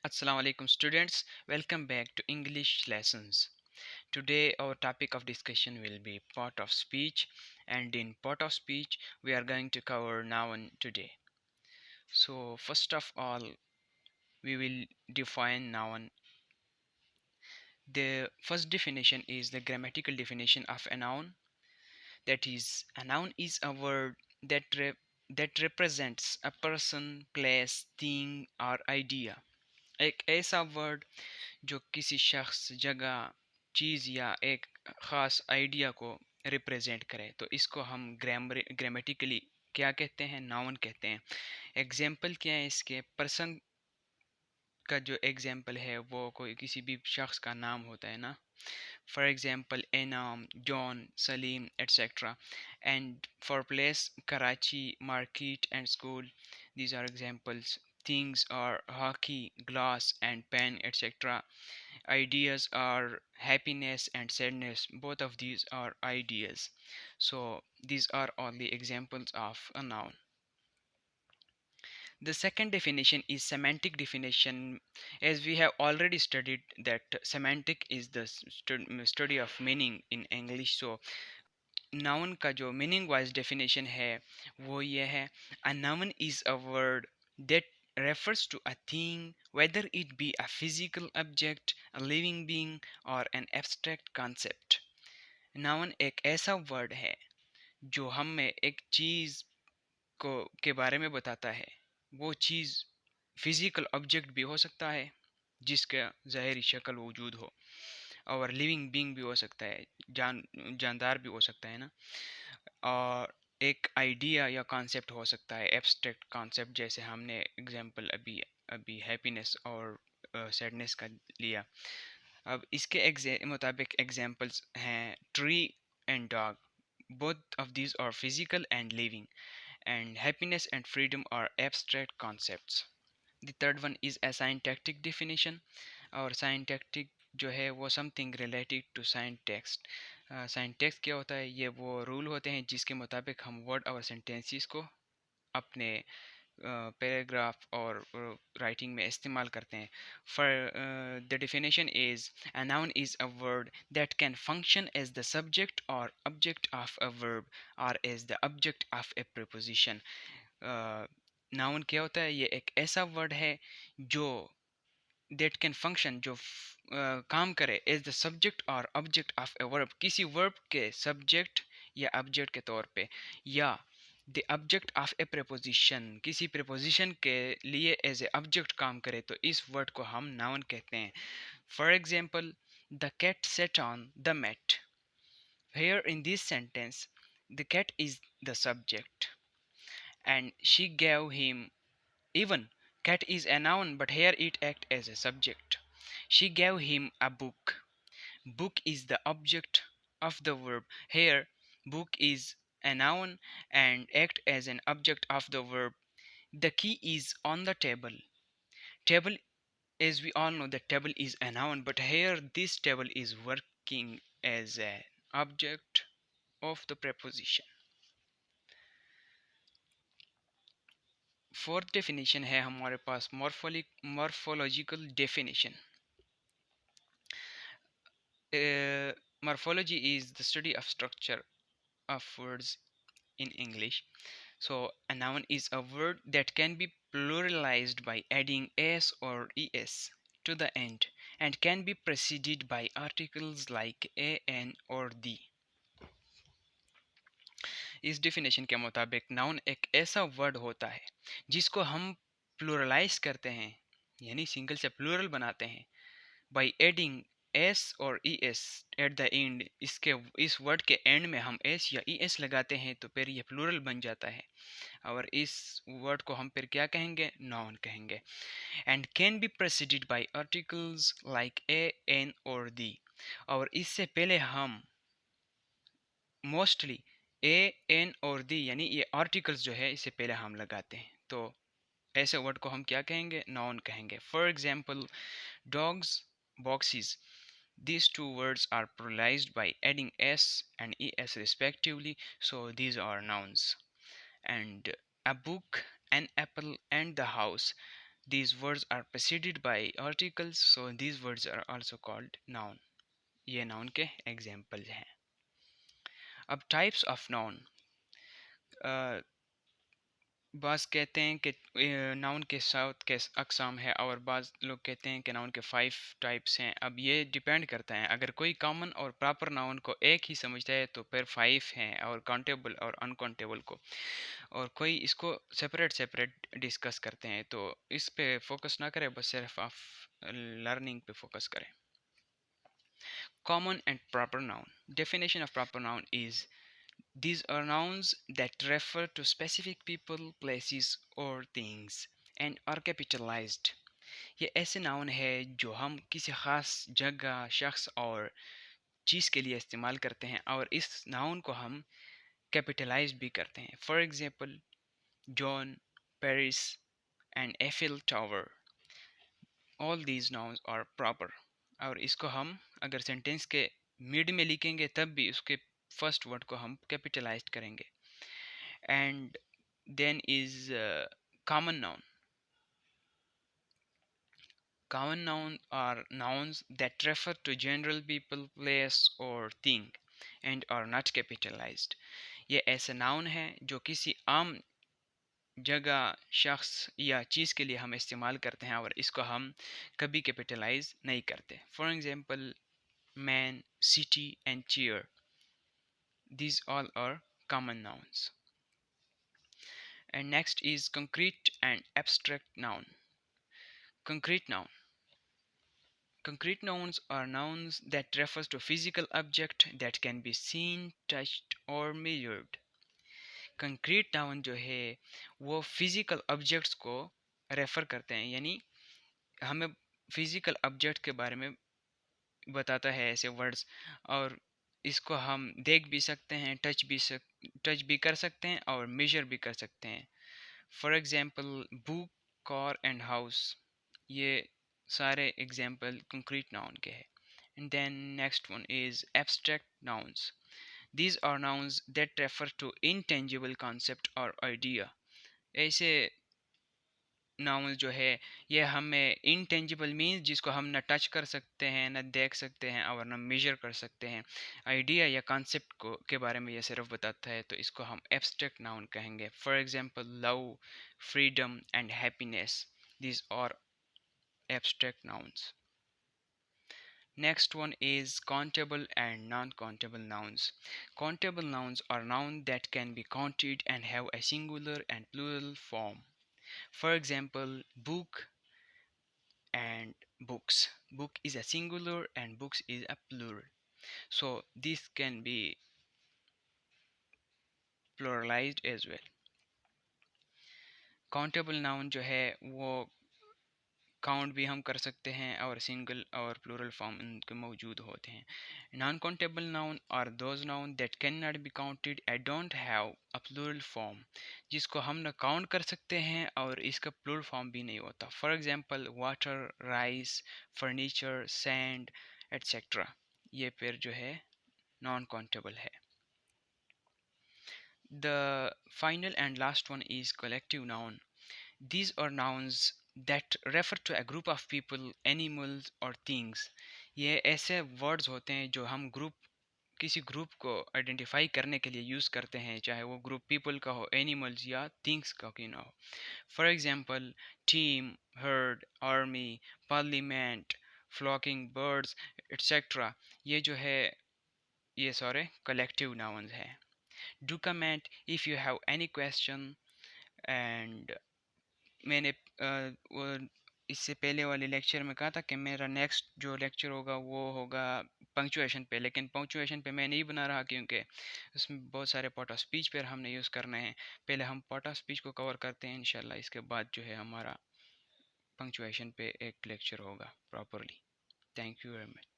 Assalamu alaikum students, welcome back to English lessons. Today our topic of discussion will be part of speech, and in part of speech we are going to cover noun today. So first of all we will define noun. The first definition is the grammatical definition of a noun. That is, a noun is a word that represents a person, place, thing or idea. एक ऐसा word जो किसी शख्स, जगह, चीज़ या एक ख़ास idea को रिप्रेजेंट करे, तो इसको हम ग्रामेटिकली क्या कहते हैं? नाउन कहते हैं। एग्जाम्पल क्या है इसके? पर्सन का जो एग्जाम्पल है वो कोई किसी भी शख्स का नाम होता है ना। For example a name, John, Salim etcetera. And for place, Karachi, market and school, these are examples. Things are hockey, glass and pen, etc. Ideas are happiness and sadness. Both of these are ideas. So these are all the examples of a noun. The second definition is semantic definition. As we have already studied that semantic is the study of meaning in English. So noun का जो meaning wise definition है वो ये है: a noun is a word that refers to a thing, whether it be a physical object, a living being or an abstract concept. noun एक ऐसा word है जो हमें एक चीज़ को के बारे में बताता है। वो चीज़ फिजिकल ऑब्जेक्ट भी हो सकता है जिसका ज़ाहिरी शक्ल वजूद हो, और लिविंग बीइंग भी हो सकता है, जानदार भी हो सकता है ना। और एक आइडिया या कॉन्सेप्ट हो सकता है, एब्स्ट्रैक्ट कॉन्सेप्ट, जैसे हमने एग्जांपल अभी अभी हैप्पीनेस और सैडनेस का लिया। अब इसके मुताबिक एग्जांपल्स हैं tree and dog, both of these are physical and living, and happiness and freedom are abstract concepts. The third one is a syntactic definition. और syntactic जो है वो something related to syntax. syntax क्या होता है? ये वो रूल होते हैं जिसके मुताबिक हम वर्ड और सेंटेंसेस को अपने पैराग्राफ और राइटिंग में इस्तेमाल करते हैं. For the definition is a noun is a word that can function as the subject or object of a verb or as the object of a preposition. Noun क्या होता है? ये एक ऐसा वर्ड है जो that can function, जो काम करे एज द सब्जेक्ट और ऑब्जेक्ट ऑफ ए वर्ब, किसी वर्ब के सब्जेक्ट या ऑब्जेक्ट के तौर पे, या the object of A preposition, किसी प्रेपोजिशन के लिए एज ए ऑब्जेक्ट काम करे, तो इस वर्ड को हम नाउन कहते हैं. For example, the cat sat on the mat. Here in this sentence the cat is the subject and she gave him. Even cat is a noun, but here it acts as a subject. She gave him a book. Book is the object of the verb. Here book is a noun and act as an object of the verb. The key is on the table. Table, as we all know, the table is a noun, but here this table is working as an object of the preposition. Fourth definition है हमारे पास morphological definition. Morphology is the study of structure of words in English. So a noun is a word that can be pluralized by adding s or es to the end and can be preceded by articles like a, n or the. इस definition के मुताबिक noun एक ऐसा word होता है जिसको हम pluralise करते हैं, यानी सिंगल से प्लूरल बनाते हैं, बाय एडिंग एस और E S at the end. इस वर्ड के एंड में हम एस या ई एस लगाते हैं तो फिर ये प्लूरल बन जाता है, और इस वर्ड को हम फिर क्या कहेंगे? नाउन कहेंगे. And can be preceded by articles like a, an और दी. और इससे पहले हम मोस्टली ए, एन और दी, यानी ये आर्टिकल्स जो है इससे पहले हम लगाते हैं, तो ऐसे वर्ड को हम क्या कहेंगे? नाउन कहेंगे. For example, dogs, boxes. These two words are pluralized by adding s and es respectively, so these are nouns. And a book, an apple and the house. these words are preceded by articles, so these words are also called noun. ये noun के examples हैं. अब types of noun. बाज़ कहते हैं कि noun के साथ के अक़साम है और बाज़ लोग कहते हैं कि नाउन के 5 टाइप्स हैं. अब ये डिपेंड करता है, अगर कोई कॉमन और प्रॉपर नाउन को एक ही समझता है तो फिर 5 हैं, और काउंटेबल और अनकाउंटेबल को, और कोई इसको सेपरेट सेपरेट डिस्कस करते हैं. तो इस पे फोकस ना करें, बस सिर्फ आप लर्निंग पे फोकस करें. Common and proper noun. Definition of proper noun is these are nouns that refer to specific people, places or things and are capitalized. ये ऐसे नाउन है जो हम किसी ख़ास जगह, शख्स और चीज़ के लिए इस्तेमाल करते हैं, और इस नाउन को हम कैपिटलाइज भी करते हैं. For example, John, Paris and Eiffel Tower. All these nouns are proper. और इसको हम अगर सेंटेंस के मिड में लिखेंगे तब भी उसके फर्स्ट वर्ड को हम कैपिटलाइज करेंगे. And then is common noun. Common noun are nouns that refer to general people, place और thing and are not capitalised. ये ऐसे नाउन है जो किसी आम जगह, शख्स या चीज़ के लिए हम इस्तेमाल करते हैं और इसको हम कभी कैपिटलाइज नहीं करते. For example, man, city and chair. These all are common nouns. And next is concrete and abstract noun. Concrete noun. Concrete nouns are nouns that refers to physical object that can be seen, touched or measured. Concrete noun जो है वो physical objects को refer करते हैं, यानी हमें physical object के बारे में बताता है ऐसे वर्ड्स, और इसको हम देख भी सकते हैं, टच भी कर सकते हैं और मेजर भी कर सकते हैं. For example, book, car and house. ये सारे एग्जांपल कंक्रीट नाउन के हैं. And then next one is abstract nouns. These are nouns that refer to intangible concept और आइडिया. ऐसे नाउन जो है ये हमें इनटेंजिबल मीन्स जिसको हम न टच कर सकते हैं, न देख सकते हैं और न मेजर कर सकते हैं, आइडिया या कॉन्सेप्ट को के बारे में ये सिर्फ बताता है, तो इसको हम एब्स्ट्रैक्ट नाउन कहेंगे. For example, love, freedom and happiness. These are abstract nouns. Next one is countable and non-countable nouns. Countable nouns are nouns that can be counted and have a singular and plural form. For example, book and books. Book is a singular and books is a plural. So this can be pluralized as well. Countable noun जो है वो count भी हम कर सकते हैं और single और प्लूरल फॉर्म इनके मौजूद होते हैं. Non countable noun are those noun that can not be counted and don't have a plural form, जिसको हम न काउंट कर सकते हैं और इसका प्लूरल फॉर्म भी नहीं होता. For example, water, rice, furniture, sand etcetera. ये फिर जो है नॉन काउंटेबल है. The final and last one is collective noun. These are nouns that refer to a group of people, animals or things. ये ऐसे words होते हैं जो हम किसी ग्रुप को आइडेंटिफाई करने के लिए यूज़ करते हैं, चाहे वो ग्रुप पीपल का हो, एनिमल्स या थिंग्स का क्यों ना हो. For example, team, heard, army, parliament, flocking birds etcetera. ये जो है ये सारे कलेक्टिव नाउन्स हैं. Do comment if you have any question. And मैंने वो इससे पहले वाले लेक्चर में कहा था कि मेरा नेक्स्ट जो लेक्चर होगा वो होगा पंक्चुएशन पे, लेकिन पंक्चुएशन पे मैं नहीं बना रहा क्योंकि उसमें बहुत सारे पार्ट ऑफ स्पीच पर हमने यूज़ करना है. पहले हम पार्ट ऑफ स्पीच को कवर करते हैं इंशाल्लाह, इसके बाद जो है हमारा पंक्चुएशन पे एक लेक्चर होगा properly. Thank you very much.